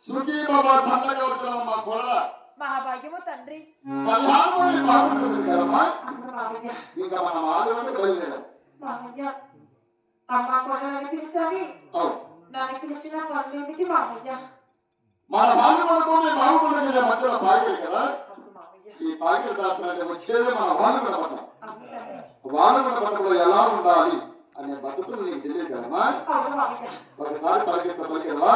సుఖీ బాబా చల్లగా వచ్చామమ్మా కొడల మహాభాగ్యము తండ్రి. కళ్యాణం బాగుంటుంది కదమ్మా. ఇంకా మనం ఆలోచన బయలుదేరాం. అమ్మ కొడలని పిలిచాలి. నన్ను పిలిచిన పనులేమిటి మామయ్య? మన బాలుగులకు మీ బాగుండే మధ్యలో పాయలు కదా. ఈ పాయలు దాటినట్టు వచ్చేది మన బాలుగుడ పట్టం. బాలుగుడ పట్టంలో ఎలా ఉండాలి అనే పద్ధతులు నీకు తెలియదు కదమ్మా. ఒకసారి పలికిస్తా పలికేవా?